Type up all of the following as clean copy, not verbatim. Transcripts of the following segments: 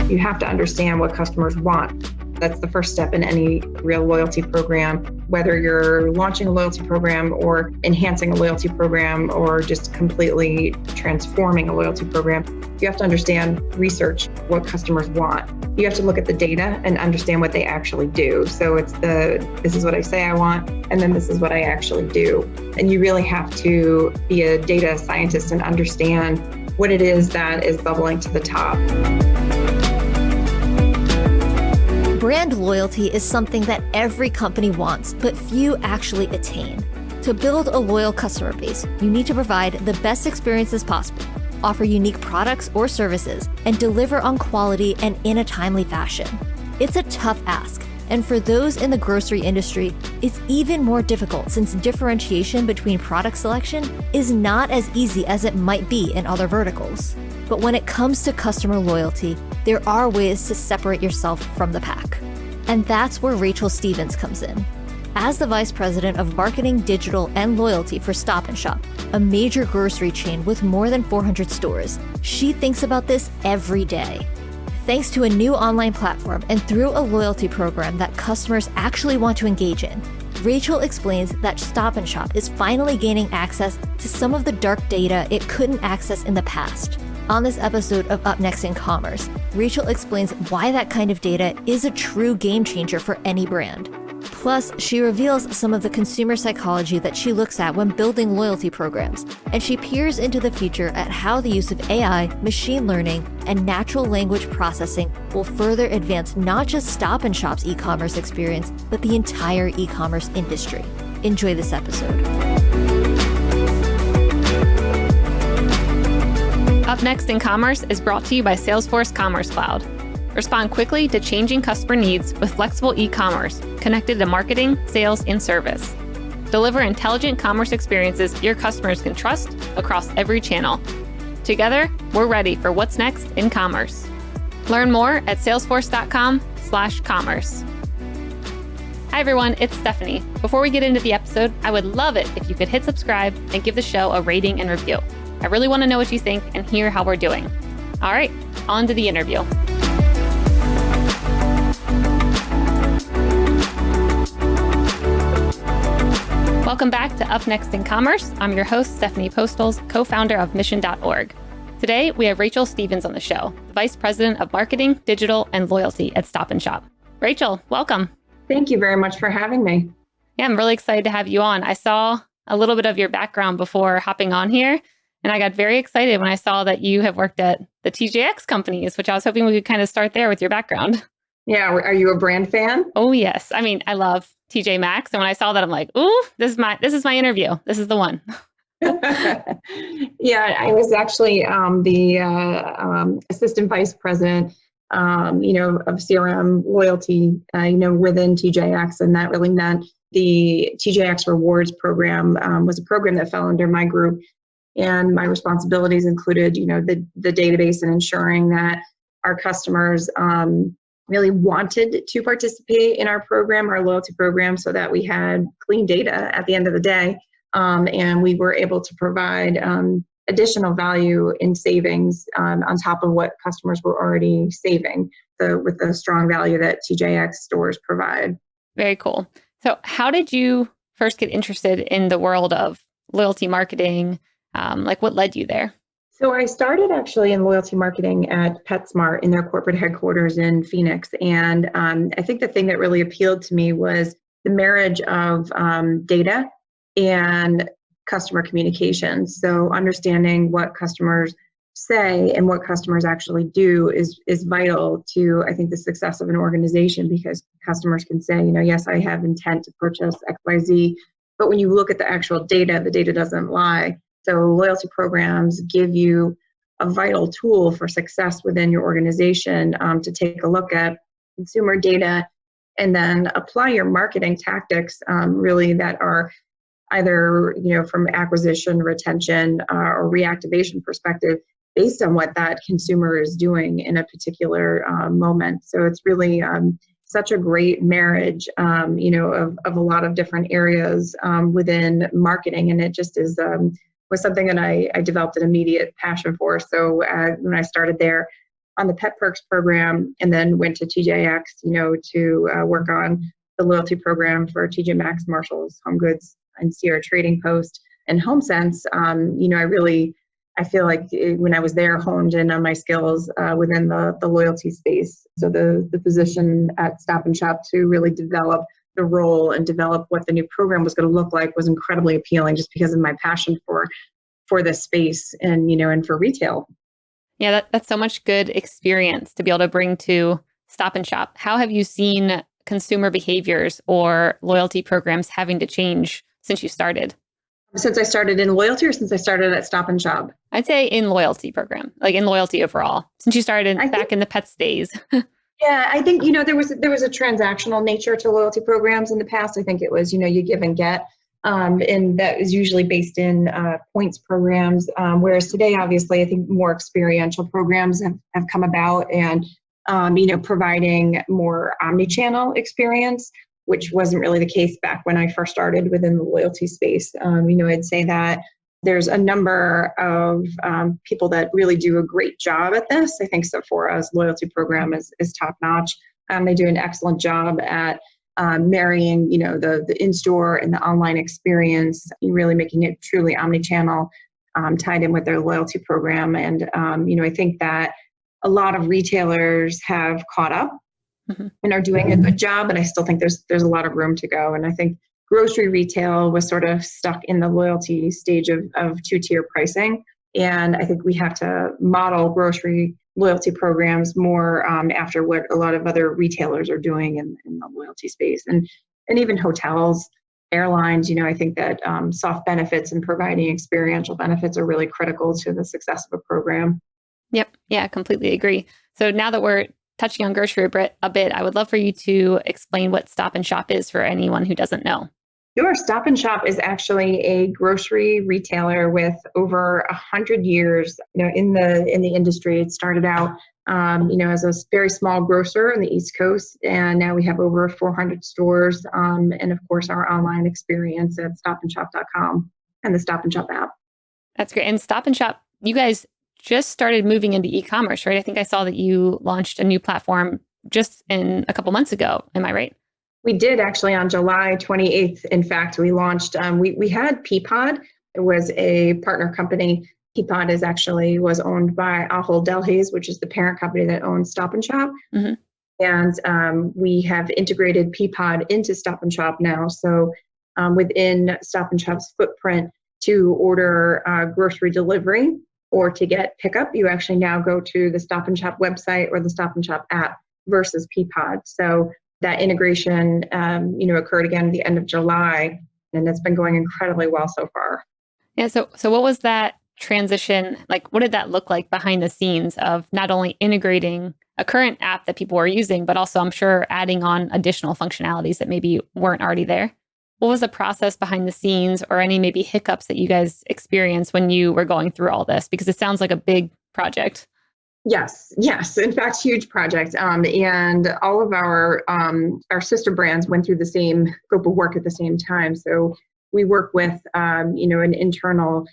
You have to understand what customers want. That's the first step in any real loyalty program, whether you're launching a loyalty program or enhancing a loyalty program or just completely transforming a loyalty program. You have to understand, research what customers want. You have to look at the data and understand what they actually do. So it's this is what I say I want, and then this is what I actually do. And you really have to be a data scientist and understand what it is that is bubbling to the top. Brand loyalty is something that every company wants, but few actually attain. To build a loyal customer base, you need to provide the best experiences possible, offer unique products or services, and deliver on quality and in a timely fashion. It's a tough ask, and for those in the grocery industry, it's even more difficult since differentiation between product selection is not as easy as it might be in other verticals. But when it comes to customer loyalty, there are ways to separate yourself from the pack. And that's where Rachel Stevens comes in. As the Vice President of Marketing, Digital, and Loyalty for Stop & Shop, a major grocery chain with more than 400 stores, she thinks about this every day. Thanks to a new online platform and through a loyalty program that customers actually want to engage in, Rachel explains that Stop & Shop is finally gaining access to some of the dark data it couldn't access in the past. On this episode of Up Next in Commerce, Rachel explains why that kind of data is a true game changer for any brand. Plus, she reveals some of the consumer psychology that she looks at when building loyalty programs, and she peers into the future at how the use of AI, machine learning, and natural language processing will further advance not just Stop & Shop's e-commerce experience, but the entire e-commerce industry. Enjoy this episode. Up Next in Commerce is brought to you by Salesforce Commerce Cloud. Respond quickly to changing customer needs with flexible e-commerce connected to marketing, sales, and service. Deliver intelligent commerce experiences your customers can trust across every channel. Together, we're ready for what's next in commerce. Learn more at salesforce.com/commerce. Hi everyone, it's Stephanie. Before we get into the episode, I would love it if you could hit subscribe and give the show a rating and review. I really want to know what you think and hear how we're doing. All right, on to the interview. Welcome back to Up Next in Commerce. I'm your host, Stephanie Postles, co-founder of Mission.org. Today, we have Rachel Stevens on the show, the Vice President of Marketing, Digital, and Loyalty at Stop & Shop. Rachel, welcome. Thank you very much for having me. Yeah, I'm really excited to have you on. I saw a little bit of your background before hopping on here, and I got very excited when I saw that you have worked at the TJX companies, which I was hoping we could kind of start there with your background. Yeah, are you a brand fan? Oh, yes. I mean, I love TJ Maxx. And when I saw that, I'm like, ooh, this is my interview. This is the one. Yeah, I was actually the assistant vice president, of CRM loyalty, within TJX. And that really meant the TJX Rewards program was a program that fell under my group. And my responsibilities included, the database and ensuring that our customers really wanted to participate in our program, our loyalty program, so that we had clean data at the end of the day. And we were able to provide additional value in savings on top of what customers were already saving with the strong value that TJX stores provide. Very cool. So how did you first get interested in the world of loyalty marketing? What led you there? So I started actually in loyalty marketing at PetSmart in their corporate headquarters in Phoenix. And I think the thing that really appealed to me was the marriage of data and customer communication. So understanding what customers say and what customers actually do is vital to, I think, the success of an organization, because customers can say, yes, I have intent to purchase XYZ. But when you look at the actual data, the data doesn't lie. So loyalty programs give you a vital tool for success within your organization to take a look at consumer data and then apply your marketing tactics really that are either from acquisition, retention, or reactivation perspective based on what that consumer is doing in a particular moment. So it's really such a great marriage, of a lot of different areas within marketing, and it just is was something that I developed an immediate passion for. So when I started there, on the Pet Perks program, and then went to TJX, to work on the loyalty program for TJ Maxx, Marshalls, Home Goods, and Sierra Trading Post and HomeSense. I feel like when I was there, honed in on my skills within the loyalty space. So the position at Stop and Shop to really develop the role and develop what the new program was going to look like was incredibly appealing, just because of my passion for this space and for retail. Yeah, that's so much good experience to be able to bring to Stop and Shop. How have you seen consumer behaviors or loyalty programs having to change since you started? Since I started in loyalty, or since I started at Stop and Shop? I'd say in loyalty program, like in loyalty overall, since you started back in the Pets days. Yeah, I think, there was a transactional nature to loyalty programs in the past. I think it was, you give and get. And that is usually based in points programs. Whereas today, obviously, I think more experiential programs have come about and, providing more omni-channel experience, which wasn't really the case back when I first started within the loyalty space. I'd say that there's a number of people that really do a great job at this. I think Sephora's loyalty program is top notch. They do an excellent job at marrying, the in-store and the online experience, really making it truly omni-channel, tied in with their loyalty program. And, I think that a lot of retailers have caught up and are doing a good job. And I still think there's a lot of room to go. And I think grocery retail was sort of stuck in the loyalty stage of two-tier pricing. And I think we have to model grocery loyalty programs more after what a lot of other retailers are doing in the loyalty space. And even hotels, airlines, I think that soft benefits and providing experiential benefits are really critical to the success of a program. Yep. Yeah, I completely agree. So now that we're touching on grocery a bit, I would love for you to explain what Stop and Shop is for anyone who doesn't know. Sure. Stop and Shop is actually a grocery retailer with over 100 years, in the industry. It started out, as a very small grocer on the East Coast, and now we have over 400 stores, and of course our online experience at stopandshop.com and the Stop and Shop app. That's great. And Stop and Shop, you guys just started moving into e-commerce, right? I think I saw that you launched a new platform just in a couple months ago. Am I right? We did actually on July 28th. In fact, we launched, we had Peapod. It was a partner company. Peapod was owned by Ahold Delhaize, which is the parent company that owns Stop and Shop. Mm-hmm. And we have integrated Peapod into Stop and Shop now. So within Stop and Shop's footprint, to order grocery delivery or to get pickup, you actually now go to the Stop and Shop website or the Stop and Shop app versus Peapod. So that integration, occurred again at the end of July, and it's been going incredibly well so far. Yeah. So what was that transition like? What did that look like behind the scenes of not only integrating a current app that people were using, but also I'm sure adding on additional functionalities that maybe weren't already there? What was the process behind the scenes, or any maybe hiccups that you guys experienced when you were going through all this? Because it sounds like a big project. Yes. In fact, huge project. And all of our sister brands went through the same scope of work at the same time. So we work with, an internal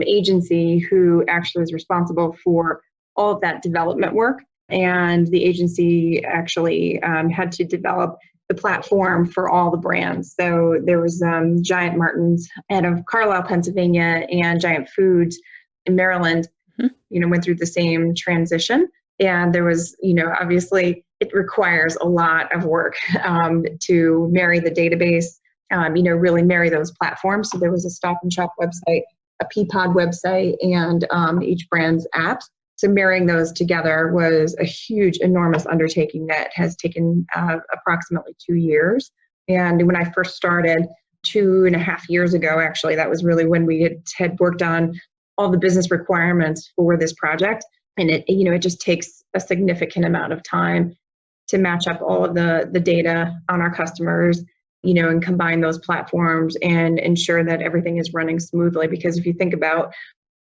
agency who actually is responsible for all of that development work. And the agency actually had to develop the platform for all the brands. So there was Giant Martin's out of Carlisle, Pennsylvania, and Giant Foods in Maryland, went through the same transition. And there was, obviously it requires a lot of work to marry the database, really marry those platforms. So there was a Stop and Shop website, a Peapod website, and each brand's apps. So marrying those together was a huge, enormous undertaking that has taken approximately 2 years. And when I first started 2.5 years ago, actually, that was really when we had worked on all the business requirements for this project. And it just takes a significant amount of time to match up all of the data on our customers, and combine those platforms and ensure that everything is running smoothly. Because if you think about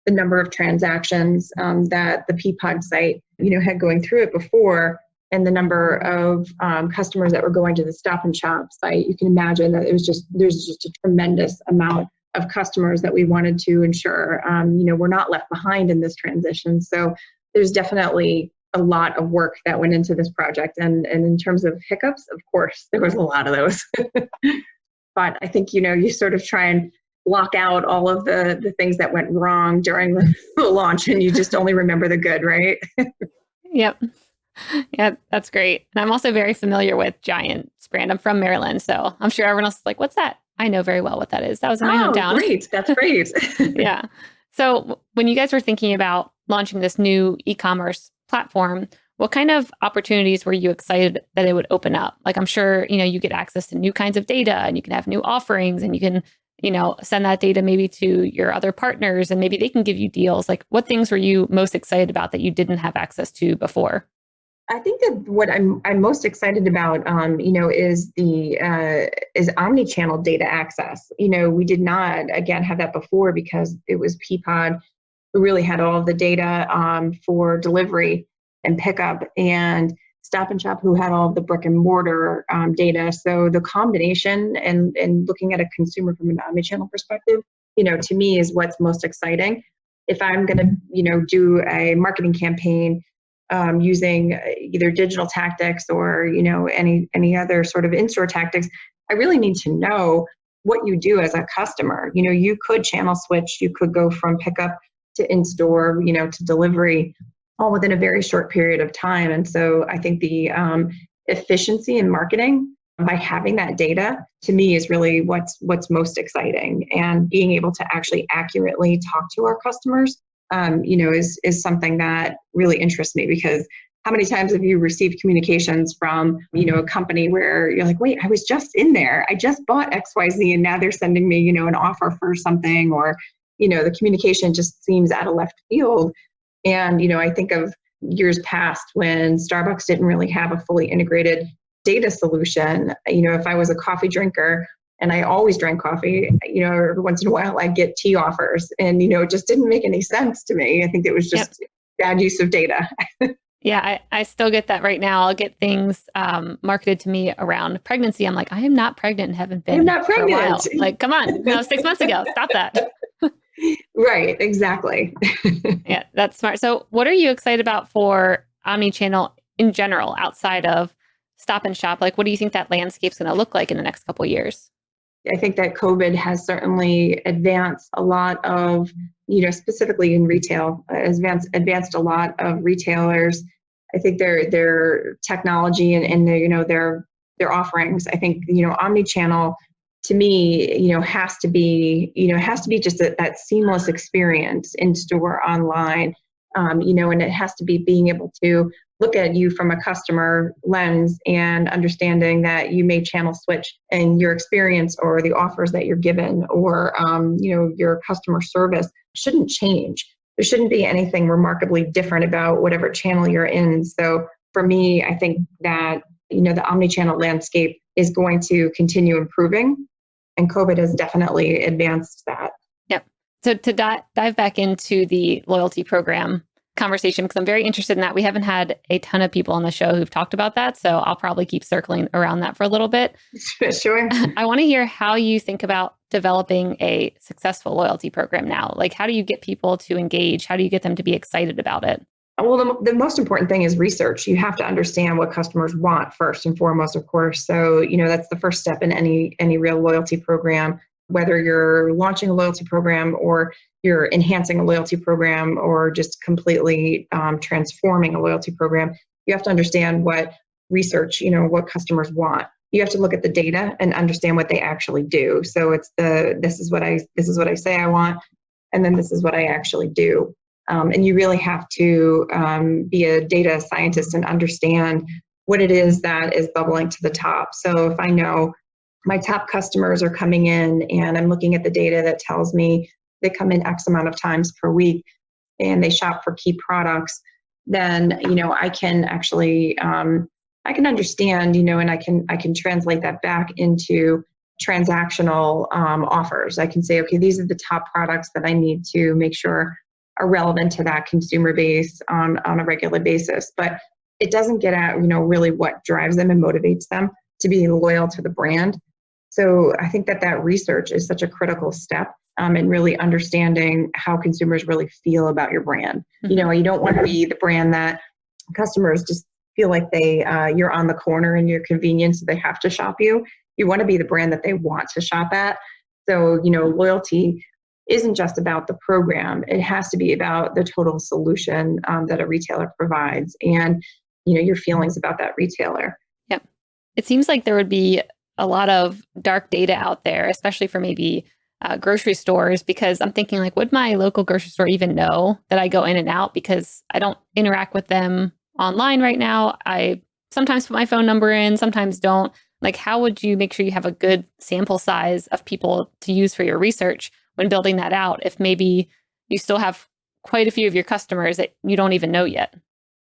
the number of transactions that the Peapod site, had going through it before, and the number of customers that were going to the Stop and Shop site, you can imagine that there's just a tremendous amount of customers that we wanted to ensure, we're not left behind in this transition. So there's definitely a lot of work that went into this project. And in terms of hiccups, of course, there was a lot of those. But I think, you sort of try and block out all of the things that went wrong during the launch, and you just only remember the good, right? Yep. Yeah, that's great. And I'm also very familiar with Giant's brand. I'm from Maryland, so I'm sure everyone else is like, what's that? I know very well what that is. That was in my hometown. Great. That's great. Yeah. So when you guys were thinking about launching this new e-commerce platform, what kind of opportunities were you excited that it would open up? Like, I'm sure, you get access to new kinds of data, and you can have new offerings, and you can, send that data maybe to your other partners, and maybe they can give you deals. Like, what things were you most excited about that you didn't have access to before? I think that what I'm most excited about, is is omni-channel data access. We did not, again, have that before because it was Peapod who really had all of the data for delivery and pickup, and Stop and Shop who had all of the brick and mortar data. So the combination and looking at a consumer from an omni-channel perspective, to me is what's most exciting. If I'm going to, do a marketing campaign using either digital tactics or any other sort of in-store tactics, I really need to know what you do as a customer. You could channel switch, you could go from pickup to in-store, to delivery, all within a very short period of time. And so I think the efficiency in marketing by having that data, to me, is really what's most exciting. And being able to actually accurately talk to our customers is something that really interests me, because how many times have you received communications from, a company where you're like, wait, I was just in there, I just bought XYZ, and now they're sending me, an offer for something, or, the communication just seems out of left field. And, I think of years past when Starbucks didn't really have a fully integrated data solution. If I was a coffee drinker, and I always drank coffee, every once in a while I get tea offers, and, it just didn't make any sense to me. I think it was just bad use of data. Yeah, I still get that right now. I'll get things marketed to me around pregnancy. I'm like, I am not pregnant and haven't been I'm not pregnant. For a while. Like, come on, no, 6 months ago, stop that. Right, exactly. Yeah, that's smart. So what are you excited about for omnichannel in general outside of Stop and Shop? Like, what do you think that landscape's going to look like in the next couple of years? I think that COVID has certainly advanced a lot of, specifically in retail, advanced a lot of retailers. I think their technology and their offerings. I think, omni-channel to me, has to be just that seamless experience in store, online, and it has to be being able to look at you from a customer lens and understanding that you may channel switch and your experience or the offers that you're given or, your customer service shouldn't change. There shouldn't be anything remarkably different about whatever channel you're in. So for me, I think that, the omni-channel landscape is going to continue improving, and COVID has definitely advanced that. Yep. So to dive back into the loyalty program conversation, because I'm very interested in that. We haven't had a ton of people on the show who've talked about that, so I'll probably keep circling around that for a little bit. Sure. I want to hear how you think about developing a successful loyalty program now. Like, how do you get people to engage? How do you get them to be excited about it? Well, the most important thing is research. You have to understand what customers want first and foremost, of course. So, that's the first step in any real loyalty program, whether you're launching a loyalty program or you're enhancing a loyalty program or just completely transforming a loyalty program. You have to understand what research, what customers want. You have to look at the data and understand what they actually do. So it's this is what I say I want, and then this is what I actually do. And you really have to be a data scientist and understand what it is that is bubbling to the top. So if I know my top customers are coming in and I'm looking at the data that tells me they come in X amount of times per week and they shop for key products, then, I can actually, I can understand, and I can translate that back into transactional offers. I can say, okay, these are the top products that I need to make sure are relevant to that consumer base on a regular basis. But it doesn't get at, really what drives them and motivates them to be loyal to the brand. So I think that research is such a critical step in really understanding how consumers really feel about your brand. Mm-hmm. You don't want to be the brand that customers just feel like you're on the corner and you're convenient, so they have to shop you. You want to be the brand that they want to shop at. So, loyalty isn't just about the program. It has to be about the total solution that a retailer provides and, your feelings about that retailer. Yep. It seems like there would be a lot of dark data out there, especially for maybe grocery stores, because I'm thinking like, would my local grocery store even know that I go in and out because I don't interact with them online right now? I sometimes put my phone number in, sometimes don't. Like, how would you make sure you have a good sample size of people to use for your research when building that out, if maybe you still have quite a few of your customers that you don't even know yet?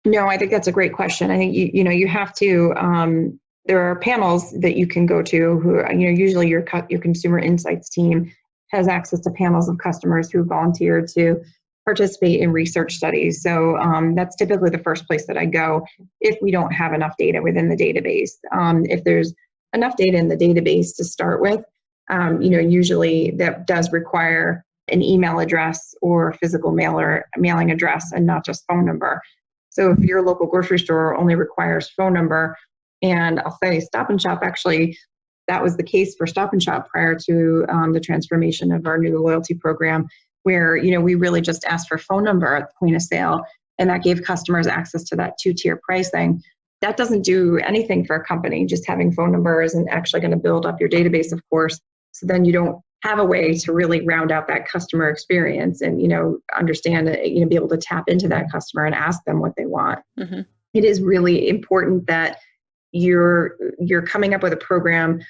No, I think that's a great question. I think you have to. There are panels that you can go to. Who usually your consumer insights team has access to panels of customers who volunteer to participate in research studies. So that's typically the first place that I go if we don't have enough data within the database. If there's enough data in the database to start with, usually that does require an email address or physical mailing address and not just phone number. So if your local grocery store only requires phone number, and I'll say Stop and Shop, actually, that was the case for Stop and Shop prior to the transformation of our new loyalty program, where we really just asked for phone number at the point of sale, and that gave customers access to that 2-tier pricing. That doesn't do anything for a company. Just having phone number isn't actually going to build up your database, of course. So then you don't have a way to really round out that customer experience and, understand, be able to tap into that customer and ask them what they want. Mm-hmm. It is really important that you're coming up with a program,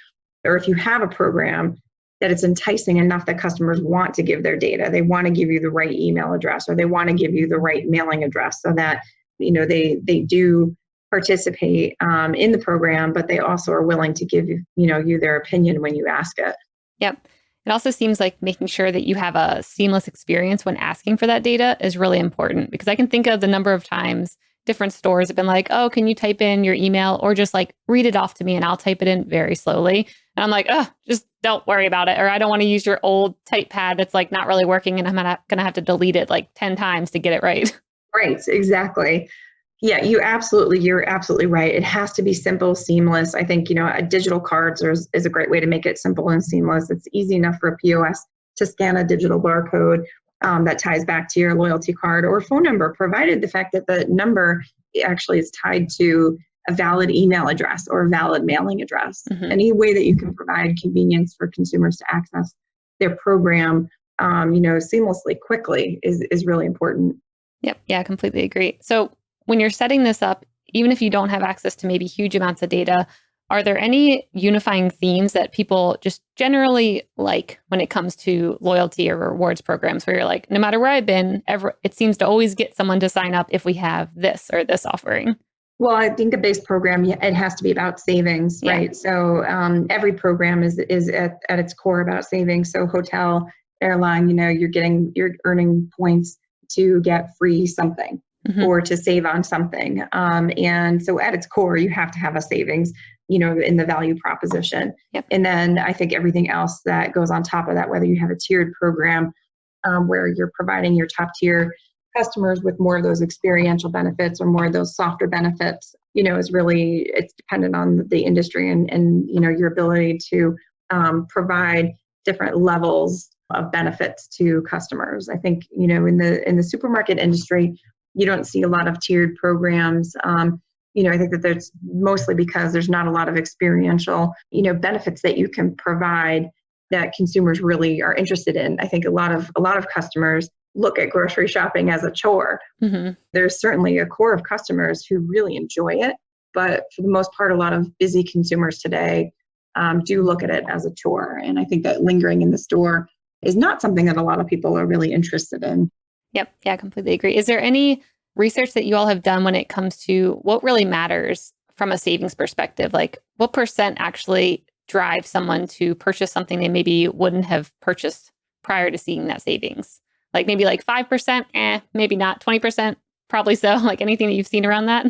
or if you have a program, that it's enticing enough that customers want to give their data. They want to give you the right email address, or they want to give you the right mailing address, so that, they do participate in the program, but they also are willing to give you their opinion when you ask it. Yep. It also seems like making sure that you have a seamless experience when asking for that data is really important, because I can think of the number of times different stores have been like, oh, can you type in your email, or just like read it off to me and I'll type it in very slowly. And I'm like, oh, just don't worry about it. Or I don't want to use your old type pad that's like not really working and I'm going to have to delete it like 10 times to get it right. Right. Exactly. Yeah, you're absolutely right. It has to be simple, seamless. I think, digital cards is a great way to make it simple and seamless. It's easy enough for a POS to scan a digital barcode that ties back to your loyalty card or phone number, provided the fact that the number actually is tied to a valid email address or a valid mailing address. Mm-hmm. Any way that you can provide convenience for consumers to access their program, seamlessly, quickly is really important. Yep. Yeah, I completely agree. So when you're setting this up, even if you don't have access to maybe huge amounts of data, are there any unifying themes that people just generally like when it comes to loyalty or rewards programs, where you're like, no matter where I've been, it seems to always get someone to sign up if we have this or this offering? Well, I think a base program, it has to be about savings, right? Yeah. So every program is at its core about savings. So hotel, airline, you're earning points to get free something. Mm-hmm. Or to save on something. And so at its core, you have to have a savings, in the value proposition. Yep. And then I think everything else that goes on top of that, whether you have a tiered program where you're providing your top tier customers with more of those experiential benefits or more of those softer benefits, it's dependent on the industry and your ability to provide different levels of benefits to customers. I think, in the supermarket industry, you don't see a lot of tiered programs. I think that that's mostly because there's not a lot of experiential, benefits that you can provide that consumers really are interested in. I think a lot of customers look at grocery shopping as a chore. Mm-hmm. There's certainly a core of customers who really enjoy it, but for the most part, a lot of busy consumers today do look at it as a chore. And I think that lingering in the store is not something that a lot of people are really interested in. Yep. Yeah, I completely agree. Is there any research that you all have done when it comes to what really matters from a savings perspective? Like what percent actually drive someone to purchase something they maybe wouldn't have purchased prior to seeing that savings? Like maybe like 5%, maybe not 20%, probably so. Like anything that you've seen around that?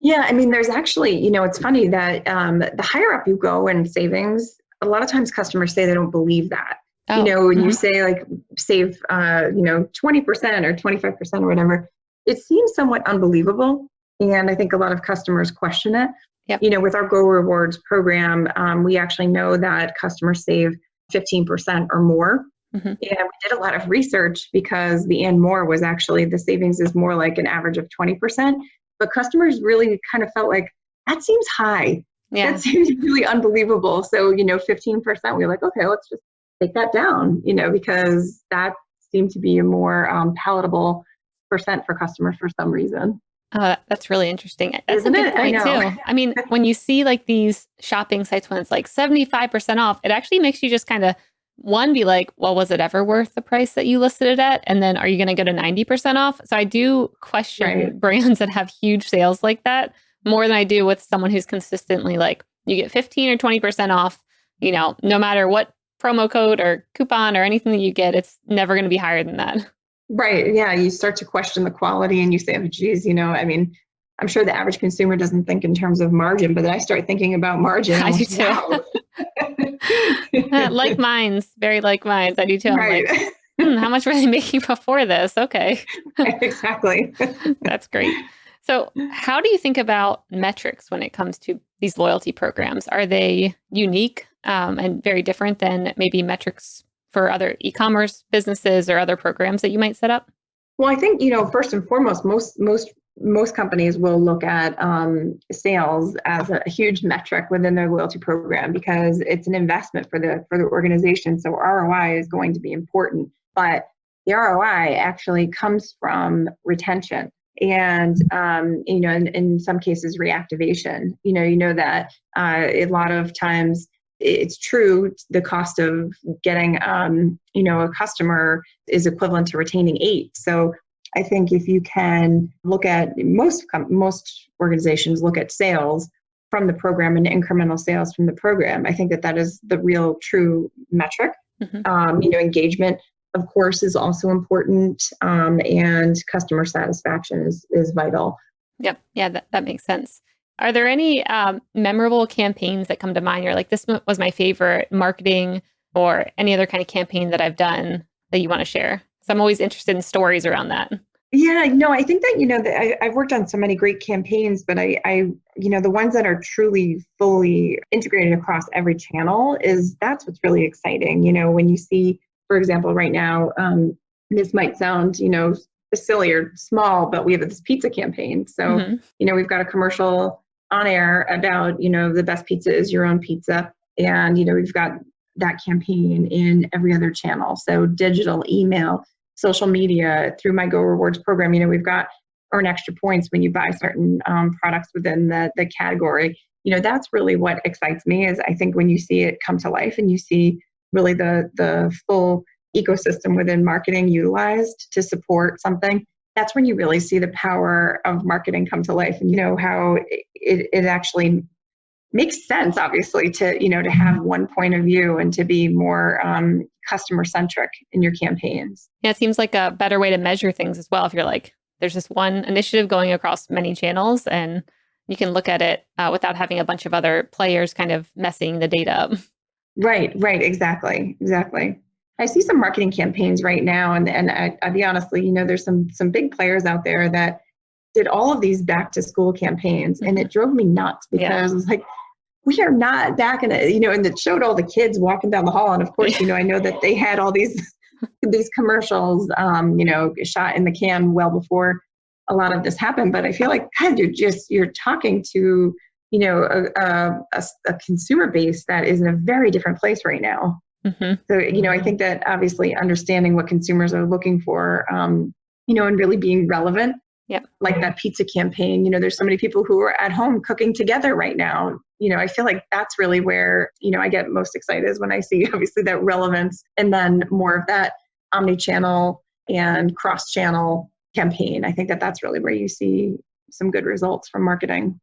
Yeah, I mean, there's actually, it's funny that the higher up you go in savings, a lot of times customers say they don't believe that. Oh, when you say like save, 20% or 25% or whatever, it seems somewhat unbelievable. And I think a lot of customers question it. Yep. With our Go Rewards program, we actually know that customers save 15% or more. Mm-hmm. And we did a lot of research because the and more was actually the savings is more like an average of 20%. But customers really kind of felt like that seems high. Yeah. That seems really unbelievable. So, 15%, we were like, okay, let's just take that down, because that seemed to be a more palatable percent for customers for some reason. That's really interesting. That's Isn't a good it? point I know. too. I mean, when you see like these shopping sites when it's like 75% off, it actually makes you just kind of be like, well, was it ever worth the price that you listed it at? And then are you going to go to 90% off? So I do question brands that have huge sales like that more than I do with someone who's consistently like, you get 15 or 20% off, no matter what promo code or coupon or anything that you get, it's never going to be higher than that. Right. Yeah. You start to question the quality and you say, oh, geez, I'm sure the average consumer doesn't think in terms of margin, but then I start thinking about margin. I do too. Wow. Like minds, very like minds. I do too. Right. I'm like, how much were they making before this? Okay. Exactly. That's great. So how do you think about metrics when it comes to these loyalty programs? Are they unique and very different than maybe metrics for other e-commerce businesses or other programs that you might set up? Well, I think, first and foremost, most companies will look at sales as a huge metric within their loyalty program because it's an investment for the organization. So ROI is going to be important, but the ROI actually comes from retention and in some cases reactivation. That a lot of times it's true, the cost of getting a customer is equivalent to retaining 8. So I think if you can look at most organizations look at sales from the program and incremental sales from the program, I think that is the real true metric. Mm-hmm. Engagement, of course, is also important, and customer satisfaction is vital. Yep. Yeah, that makes sense. Are there any memorable campaigns that come to mind? You're like, this was my favorite marketing or any other kind of campaign that I've done that you want to share? So I'm always interested in stories around that. Yeah, no, I think that, I've worked on so many great campaigns, but I the ones that are truly fully integrated across every channel that's what's really exciting. When you see, for example, right now, this might sound, silly or small, but we have this pizza campaign. So, mm-hmm. We've got a commercial on air about, the best pizza is your own pizza. And, we've got that campaign in every other channel. So digital, email, social media, through my Go Rewards program, we've got earn extra points when you buy certain products within the category. That's really what excites me is I think when you see it come to life and you see really the full ecosystem within marketing utilized to support something, that's when you really see the power of marketing come to life and how it actually makes sense, obviously, to have one point of view and to be more customer centric in your campaigns. Yeah, it seems like a better way to measure things as well. If you're like, there's this one initiative going across many channels and you can look at it without having a bunch of other players kind of messing the data up. Right, exactly. I see some marketing campaigns right now, and I'll be honestly, there's some big players out there that did all of these back to school campaigns, and it drove me nuts because I was like, we are not back in it, and it showed all the kids walking down the hall, and of course, I know that they had all these commercials, shot in the can well before a lot of this happened. But I feel like, God, you're talking to a consumer base that is in a very different place right now. Mm-hmm. So, I think that obviously understanding what consumers are looking for, and really being relevant, like that pizza campaign, there's so many people who are at home cooking together right now. I feel like that's really where, I get most excited is when I see obviously that relevance and then more of that omni-channel and cross-channel campaign. I think that's really where you see some good results from marketing.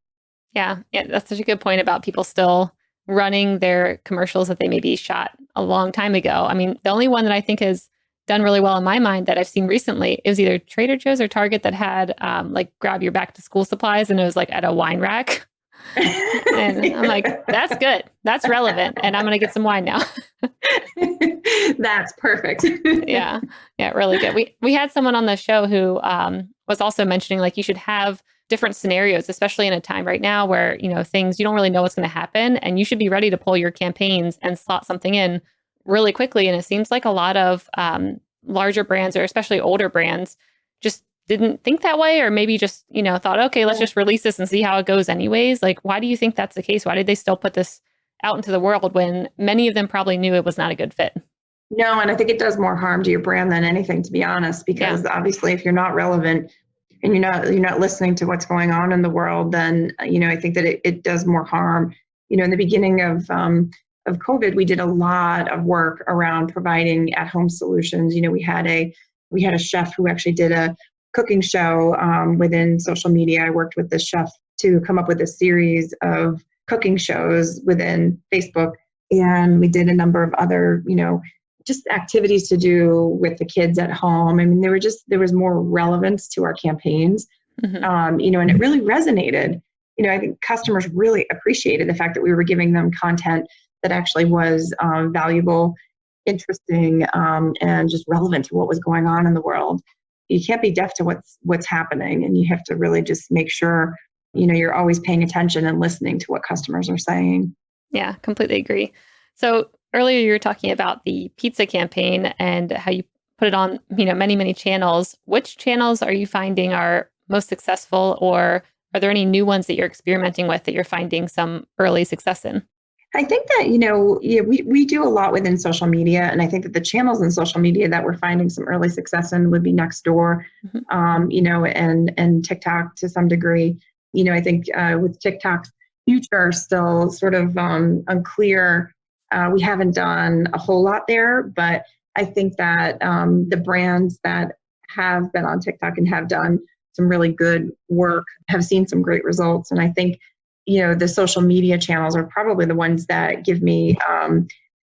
Yeah, that's such a good point about people still running their commercials that they maybe shot a long time ago. I mean, the only one that I think has done really well in my mind that I've seen recently, it was either Trader Joe's or Target that had like grab your back to school supplies, and it was like at a wine rack. And I'm like, that's good. That's relevant. And I'm going to get some wine now. That's perfect. Yeah, really good. We had someone on the show who was also mentioning like you should have different scenarios, especially in a time right now where, things, you don't really know what's going to happen, and you should be ready to pull your campaigns and slot something in really quickly. And it seems like a lot of larger brands, or especially older brands, just didn't think that way, or maybe just, thought, okay, let's just release this and see how it goes anyways. Like, why do you think that's the case? Why did they still put this out into the world when many of them probably knew it was not a good fit? No, and I think it does more harm to your brand than anything, to be honest, because obviously if you're not relevant and you're not listening to what's going on in the world, then, I think that it does more harm. In the beginning of COVID, we did a lot of work around providing at-home solutions. We had a chef who actually did a cooking show within social media. I worked with this chef to come up with a series of cooking shows within Facebook. And we did a number of other, just activities to do with the kids at home. I mean, there was more relevance to our campaigns, and it really resonated. I think customers really appreciated the fact that we were giving them content that actually was valuable, interesting, and just relevant to what was going on in the world. You can't be deaf to what's happening, and you have to really just make sure, you're always paying attention and listening to what customers are saying. Yeah, completely agree. So earlier you were talking about the pizza campaign and how you put it on, many, many channels. Which channels are you finding are most successful, or are there any new ones that you're experimenting with that you're finding some early success in? I think that, we do a lot within social media, and I think that the channels in social media that we're finding some early success in would be Nextdoor, and TikTok to some degree. I think with TikTok's future still sort of unclear. We haven't done a whole lot there, but I think that the brands that have been on TikTok and have done some really good work have seen some great results. And I think, the social media channels are probably the ones that give me,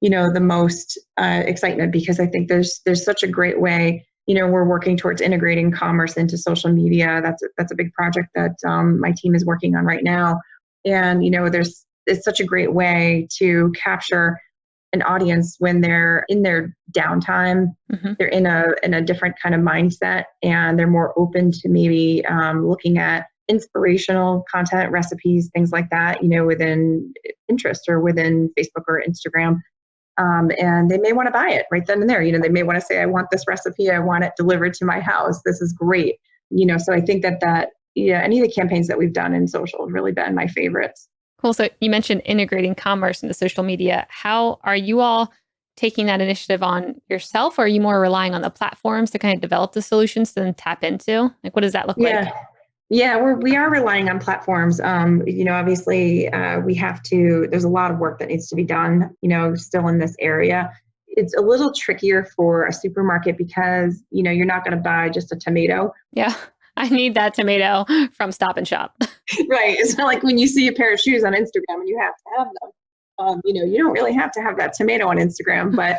the most excitement, because I think there's such a great way. We're working towards integrating commerce into social media. That's a big project that my team is working on right now. And, it's such a great way to capture an audience when they're in their downtime. They're in a different kind of mindset, and they're more open to maybe looking at inspirational content, recipes, things like that, within Pinterest or within Facebook or Instagram. And they may want to buy it right then and there. They may want to say, I want this recipe. I want it delivered to my house. This is great. So I think that any of the campaigns that we've done in social have really been my favorites. Cool. So you mentioned integrating commerce into social media. How are you all taking that initiative on yourself, or are you more relying on the platforms to kind of develop the solutions to then tap into? Like, what does that look like? Yeah, we are relying on platforms. Obviously we have to, there's a lot of work that needs to be done, still in this area. It's a little trickier for a supermarket because, you're not going to buy just a tomato. Yeah. I need that tomato from Stop and Shop. Right. It's not like when you see a pair of shoes on Instagram and you have to have them. You don't really have to have that tomato on Instagram, but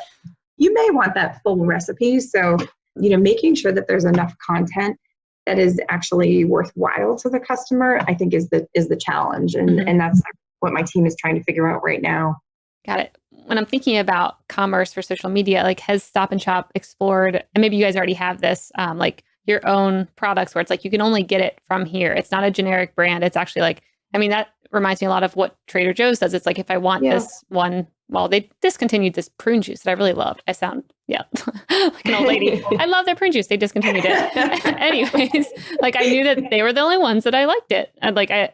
you may want that full recipe. So, making sure that there's enough content that is actually worthwhile to the customer, I think is the challenge. And that's what my team is trying to figure out right now. Got it. When I'm thinking about commerce for social media, like, has Stop and Shop explored, and maybe you guys already have this, like your own products where it's like, you can only get it from here. It's not a generic brand. It's actually like, that reminds me a lot of what Trader Joe's does. It's like, if I want this one, well, they discontinued this prune juice that I really loved. I sound, like an old lady. I love their prune juice. They discontinued it. Anyways, like, I knew that they were the only ones that I liked it.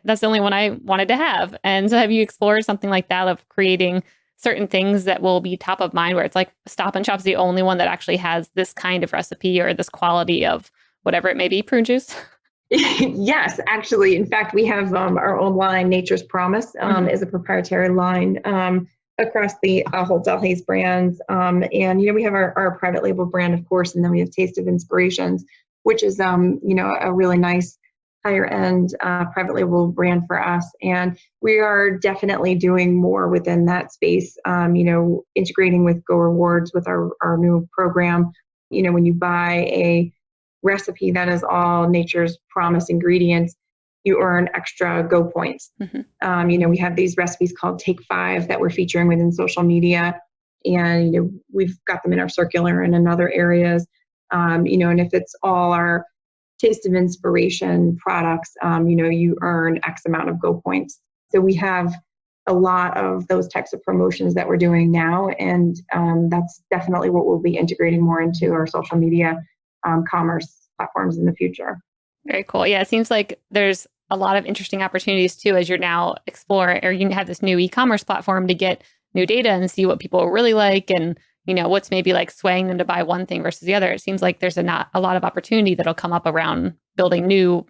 That's the only one I wanted to have. And so have you explored something like that, of creating certain things that will be top of mind, where it's like Stop and Shop's the only one that actually has this kind of recipe or this quality of whatever it may be, prune juice? Yes, actually. In fact, we have our own line, Nature's Promise, is a proprietary line across the whole Delhaize brands. And, we have our private label brand, of course, and then we have Taste of Inspirations, which is, a really nice higher end private label brand for us. And we are definitely doing more within that space, integrating with Go Rewards with our new program. When you buy a recipe that is all Nature's Promise ingredients, you earn extra Go points. We have these recipes called Take 5 that we're featuring within social media. And, we've got them in our circular and in other areas. And if it's all our Taste of Inspiration products, you earn X amount of Go points. So we have a lot of those types of promotions that we're doing now. And that's definitely what we'll be integrating more into our social media commerce platforms in the future. Very cool. Yeah, it seems like there's a lot of interesting opportunities too as you're now exploring, or you have this new e-commerce platform to get new data and see what people really like and what's maybe like swaying them to buy one thing versus the other. It seems like there's a lot of opportunity that'll come up around building new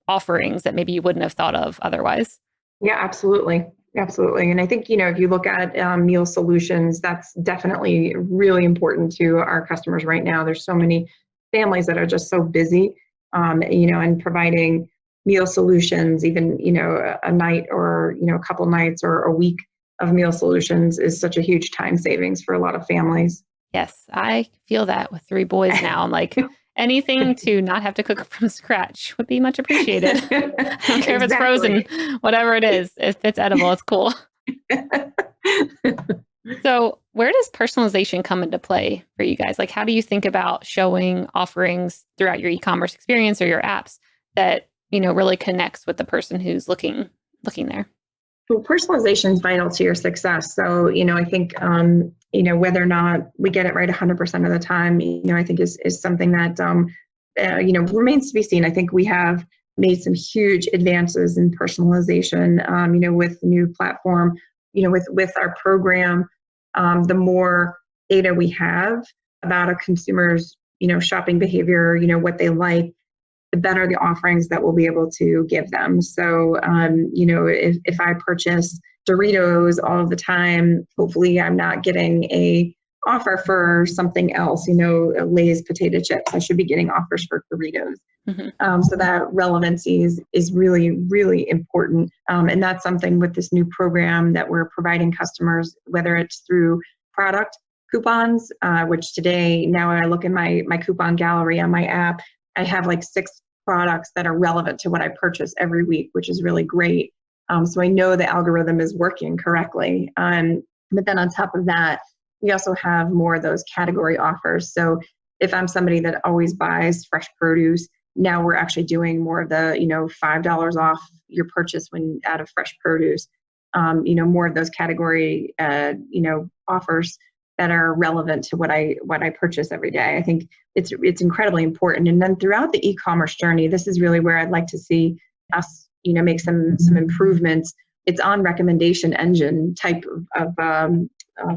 offerings that maybe you wouldn't have thought of otherwise. Yeah, absolutely. Absolutely. And I think, if you look at meal solutions, that's definitely really important to our customers right now. There's so many families that are just so busy, and providing meal solutions, even, a night or, a couple nights or a week of meal solutions is such a huge time savings for a lot of families. Yes, I feel that with 3 boys now. I'm like, anything to not have to cook from scratch would be much appreciated. I don't care if it's frozen, whatever it is. If it's edible, it's cool. So where does personalization come into play for you guys? Like, how do you think about showing offerings throughout your e-commerce experience or your apps that, really connects with the person who's looking there? Well, personalization is vital to your success. So, I think, whether or not we get it right 100% of the time, I think is something that, remains to be seen. I think we have made some huge advances in personalization, with the new platform, with our program. The more data we have about a consumer's, shopping behavior, what they like, the better the offerings that we'll be able to give them. So, if I purchase Doritos all of the time, hopefully I'm not getting a offer for something else, Lay's potato chips. I should be getting offers for Doritos. Mm-hmm. So that relevancy is really, really important. And that's something with this new program that we're providing customers, whether it's through product coupons, which today, now when I look in my coupon gallery on my app, I have like 6 products that are relevant to what I purchase every week, which is really great. So I know the algorithm is working correctly. But then on top of that, we also have more of those category offers. So if I'm somebody that always buys fresh produce, now we're actually doing more of the, $5 off your purchase when out of fresh produce, more of those category, offers that are relevant to what I purchase every day. I think it's incredibly important. And then throughout the e-commerce journey, this is really where I'd like to see us, make some improvements. It's on recommendation engine type of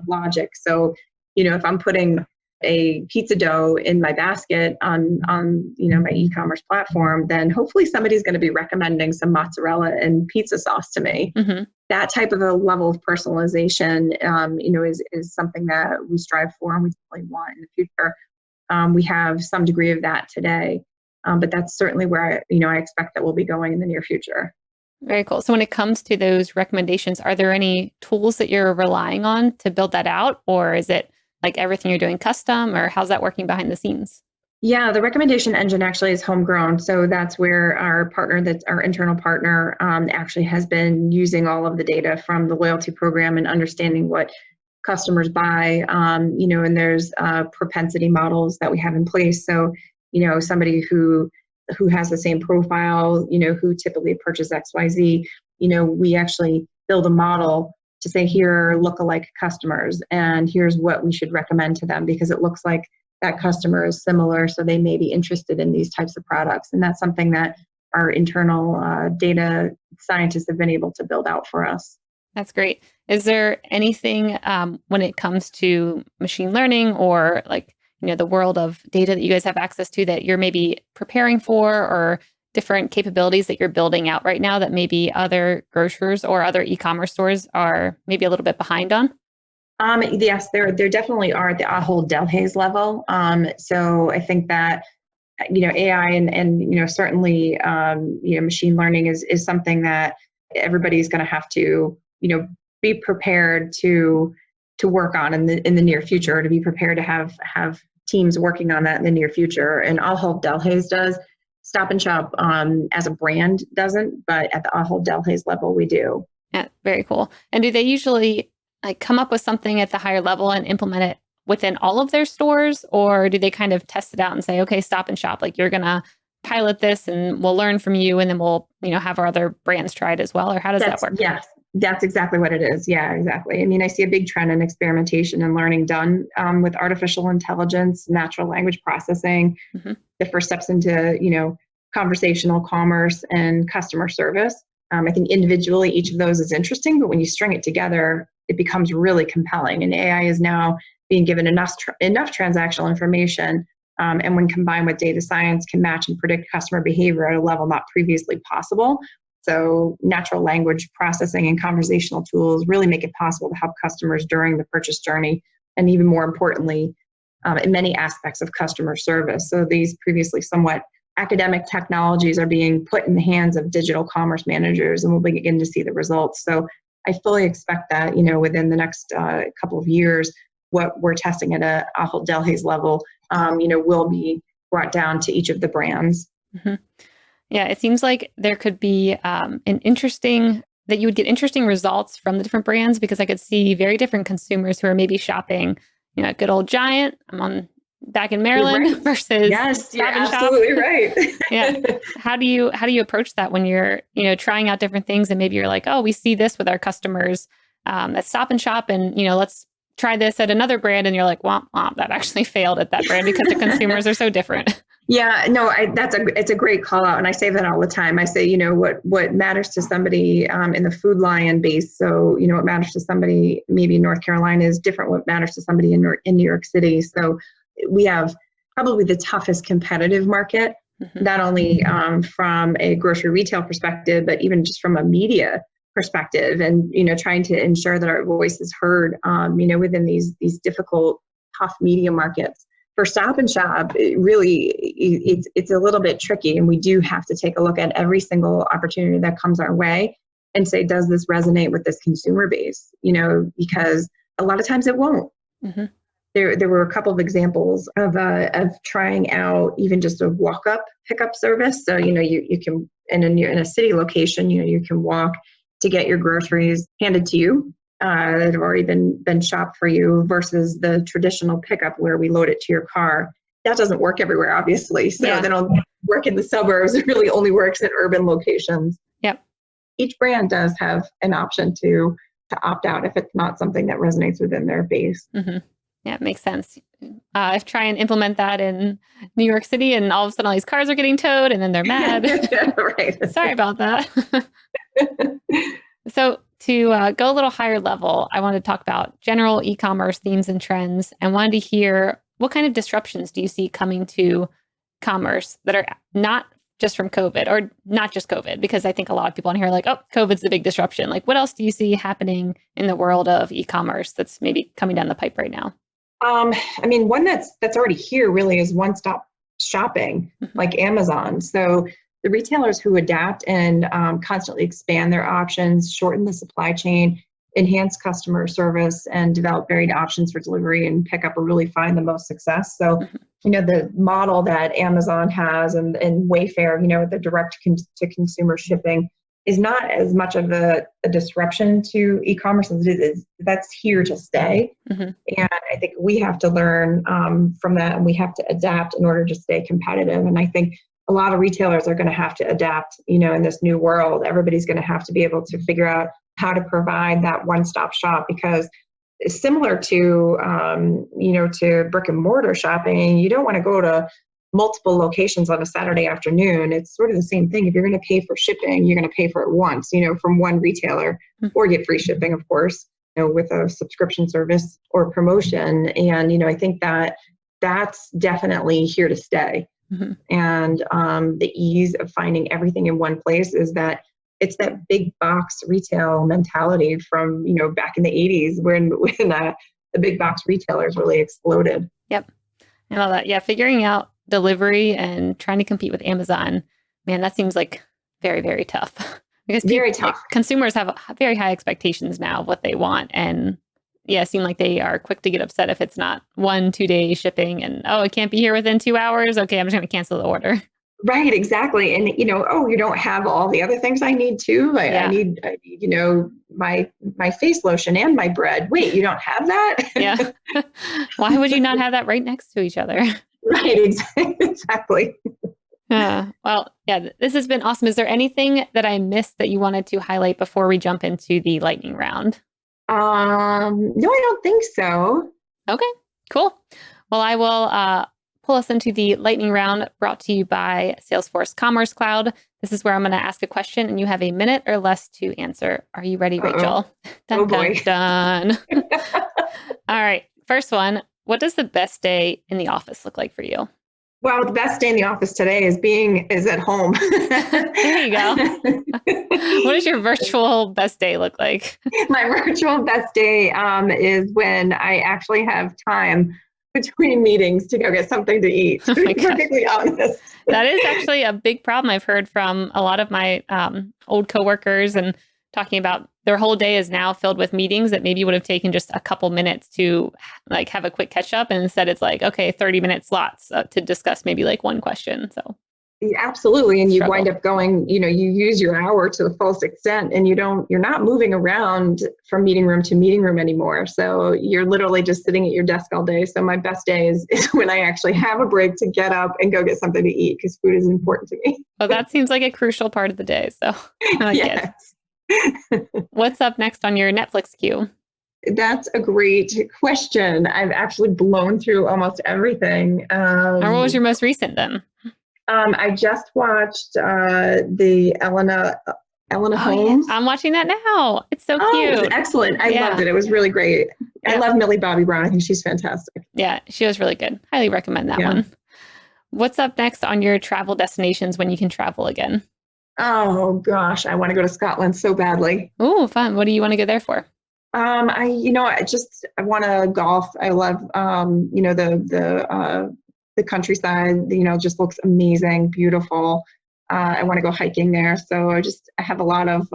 logic. So, if I'm putting a pizza dough in my basket on my e-commerce platform, then hopefully somebody's going to be recommending some mozzarella and pizza sauce to me. Mm-hmm. That type of a level of personalization, is something that we strive for and we definitely want in the future. We have some degree of that today, but that's certainly where I expect that we'll be going in the near future. Very cool. So when it comes to those recommendations, are there any tools that you're relying on to build that out? Or is it like everything you're doing custom, or how's that working behind the scenes? Yeah, the recommendation engine actually is homegrown. So that's where our partner, that's our internal partner, actually has been using all of the data from the loyalty program and understanding what customers buy, and there's propensity models that we have in place. So, somebody who has the same profile, who typically purchase XYZ, we actually build a model to say, here are lookalike customers, and here's what we should recommend to them because it looks like that customer is similar, so they may be interested in these types of products. And that's something that our internal data scientists have been able to build out for us. That's great. Is there anything when it comes to machine learning or the world of data that you guys have access to that you're maybe preparing for, or different capabilities that you're building out right now that maybe other grocers or other e-commerce stores are maybe a little bit behind on? Yes, there definitely are at the Ahold Delhaize level. So I think that AI and certainly machine learning is something that everybody's going to have to be prepared to work on in the near future, to be prepared to have teams working on that in the near future. And Ahold Delhaize does. Stop and Shop as a brand doesn't, but at the Ahold Delhaize level, we do. Yeah, very cool. And do they usually come up with something at the higher level and implement it within all of their stores, or do they kind of test it out and say, okay, Stop and Shop, you're gonna pilot this and we'll learn from you and then we'll, have our other brands try it as well? Or how does that work? Yes, that's exactly what it is. Yeah, exactly. I mean, I see a big trend in experimentation and learning done with artificial intelligence, natural language processing, the first steps into, conversational commerce and customer service. I think individually, each of those is interesting, but when you string it together, it becomes really compelling. And AI is now being given enough transactional information, and when combined with data science, can match and predict customer behavior at a level not previously possible. So natural language processing and conversational tools really make it possible to help customers during the purchase journey, and even more importantly, in many aspects of customer service. So these previously somewhat academic technologies are being put in the hands of digital commerce managers, and we'll begin to see the results. So I fully expect that, within the next couple of years, what we're testing at a Ahold Delhaize level, will be brought down to each of the brands. Yeah, it seems like there could be that you would get interesting results from the different brands, because I could see very different consumers who are maybe shopping, at good old Giant. I'm on back in Maryland versus yes, Stop and Shop. Absolutely right. Yeah. How do you approach that when you're, trying out different things and maybe you're like, oh, we see this with our customers at Stop and Shop, and, let's try this at another brand, and you're like, womp, womp, that actually failed at that brand because the consumers are so different. Yeah, no, it's a great call out. And I say that all the time. I say, what matters to somebody in the Food Lion base. So, what matters to somebody maybe in North Carolina is different what matters to somebody in New York City. So we have probably the toughest competitive market, not only from a grocery retail perspective, but even just from a media perspective, and trying to ensure that our voice is heard within these difficult, tough media markets. For Stop and Shop, it's a little bit tricky, and we do have to take a look at every single opportunity that comes our way and say, does this resonate with this consumer base? Because a lot of times it won't. There were a couple of examples of trying out even just a walk-up pickup service. So you can, and in a city location, you can walk to get your groceries handed to you that have already been shopped for you, versus the traditional pickup where we load it to your car. That doesn't work everywhere, obviously. So they don't work in the suburbs. It really only works in urban locations. Yep. Each brand does have an option to opt out if it's not something that resonates within their base. Yeah, it makes sense. If try and implement that in New York City, and all of a sudden all these cars are getting towed, and then they're mad. Right. Sorry about that. So to go a little higher level, I wanted to talk about general e-commerce themes and trends, and wanted to hear what kind of disruptions do you see coming to commerce that are not just from COVID, or not just COVID, because I think a lot of people on here are like, oh, COVID's the big disruption. Like, what else do you see happening in the world of e-commerce that's maybe coming down the pipe right now? One that's already here really is one-stop shopping, like Amazon. So the retailers who adapt and constantly expand their options, shorten the supply chain, enhance customer service, and develop varied options for delivery and pickup will really find the most success. So, the model that Amazon has and Wayfair, the direct to consumer shipping, is not as much of a disruption to e-commerce as it is. That's here to stay. And I think we have to learn from that, and we have to adapt in order to stay competitive. And I think a lot of retailers are going to have to adapt, in this new world. Everybody's going to have to be able to figure out how to provide that one-stop shop, because it's similar to, to brick and mortar shopping. You don't want to go to multiple locations on a Saturday afternoon. It's sort of the same thing. If you're going to pay for shipping, you're going to pay for it once, from one retailer, or get free shipping, of course, with a subscription service or promotion. And, I think that's definitely here to stay. And the ease of finding everything in one place is that it's that big box retail mentality from, back in the 80s when the big box retailers really exploded. Yep. I love that. Yeah. Figuring out delivery and trying to compete with Amazon, man, that seems like very, very tough. Because very tough. Consumers have very high expectations now of what they want. And seem like they are quick to get upset if it's not 1-2 day shipping, and, oh, it can't be here within 2 hours. Okay, I'm just going to cancel the order. Right, exactly. And, you don't have all the other things I need too. I need, my face lotion and my bread. Wait, you don't have that? Yeah. Why would you not have that right next to each other? Right, exactly. Well, yeah, this has been awesome. Is there anything that I missed that you wanted to highlight before we jump into the lightning round? No, I don't think so. Okay, cool. Well, I will pull us into the lightning round brought to you by Salesforce Commerce Cloud. This is where I'm going to ask a question and you have a minute or less to answer. Are you ready, Rachel? Oh boy. Dun. All right. First one. What does the best day in the office look like for you? Well, the best day in the office today is at home. There you go. What does your virtual best day look like? My virtual best day is when I actually have time between meetings to go get something to eat, to be perfectly honest. That is actually a big problem I've heard from a lot of my old coworkers, and talking about their whole day is now filled with meetings that maybe would have taken just a couple minutes to like have a quick catch up. And instead it's like, okay, 30-minute slots to discuss maybe like one question. So yeah, absolutely. And you wind up going, you use your hour to the fullest extent, and you're not moving around from meeting room to meeting room anymore. So you're literally just sitting at your desk all day. So my best day is when I actually have a break to get up and go get something to eat, because food is important to me. Well, that seems like a crucial part of the day. So yes. What's up next on your Netflix queue? That's a great question. I've actually blown through almost everything. What was your most recent then? I just watched the Elena Holmes. Yeah. I'm watching that now. It's so cute. It was excellent. I loved it. It was really great. I love Millie Bobby Brown. I think she's fantastic. Yeah, she was really good. Highly recommend that one. What's up next on your travel destinations when you can travel again? Oh gosh, I want to go to Scotland so badly. Oh, fun. What do you want to go there for? I want to golf. I love, the countryside, just looks amazing, beautiful. I want to go hiking there. So I have a lot of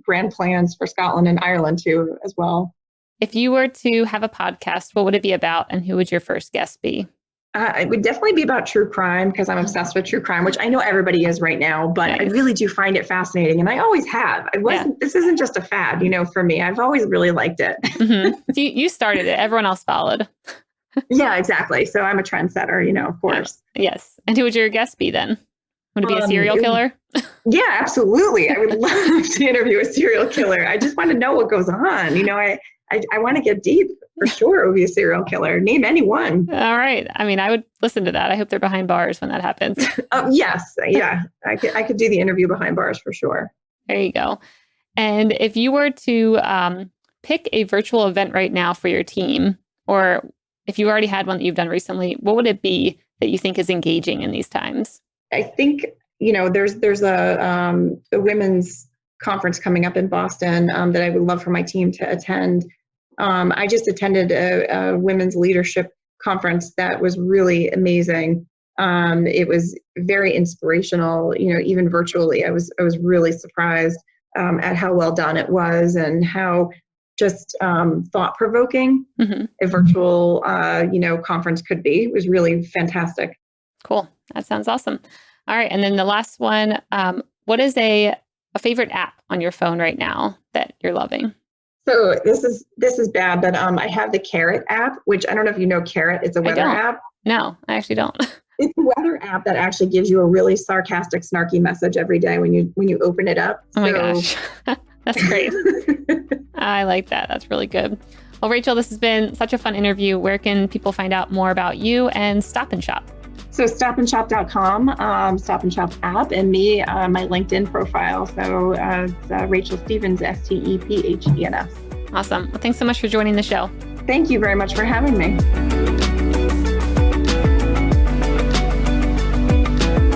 grand plans for Scotland and Ireland too, as well. If you were to have a podcast, what would it be about, and who would your first guest be? It would definitely be about true crime, because I'm obsessed with true crime, which I know everybody is right now, but nice. I really do find it fascinating. And I always have. This isn't just a fad, for me. I've always really liked it. Mm-hmm. You started it. Everyone else followed. Yeah, exactly. So I'm a trendsetter, of course. Yes. And who would your guest be then? Would it be a serial killer? Yeah, absolutely. I would love to interview a serial killer. I just want to know what goes on. I want to get deep. For sure, it would be a serial killer. Name anyone. All right. I mean, I would listen to that. I hope they're behind bars when that happens. Yes. Yeah. I could do the interview behind bars for sure. There you go. And if you were to pick a virtual event right now for your team, or if you already had one that you've done recently, what would it be that you think is engaging in these times? I think, there's a women's conference coming up in Boston that I would love for my team to attend. I just attended a women's leadership conference that was really amazing. It was very inspirational, even virtually. I was really surprised at how well done it was, and how just thought-provoking a virtual, conference could be. It was really fantastic. Cool. That sounds awesome. All right. And then the last one, what is a favorite app on your phone right now that you're loving? So this is bad, but I have the Carrot app, which I don't know if you know Carrot. It's a weather app. No, I actually don't. It's a weather app that actually gives you a really sarcastic, snarky message every day when you open it up. Oh my gosh, that's great. I like that. That's really good. Well, Rachel, this has been such a fun interview. Where can people find out more about you and Stop and Shop? So stopandshop.com, Stop and Shop app, and me, my LinkedIn profile. So it's Rachel Stevens, STEPHENS. Awesome. Well, thanks so much for joining the show. Thank you very much for having me.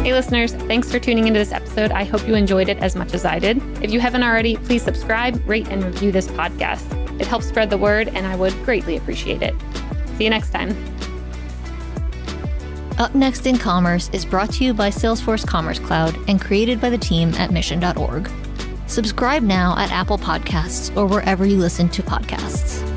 Hey listeners, thanks for tuning into this episode. I hope you enjoyed it as much as I did. If you haven't already, please subscribe, rate, and review this podcast. It helps spread the word, and I would greatly appreciate it. See you next time. Up Next in Commerce is brought to you by Salesforce Commerce Cloud and created by the team at mission.org. Subscribe now at Apple Podcasts or wherever you listen to podcasts.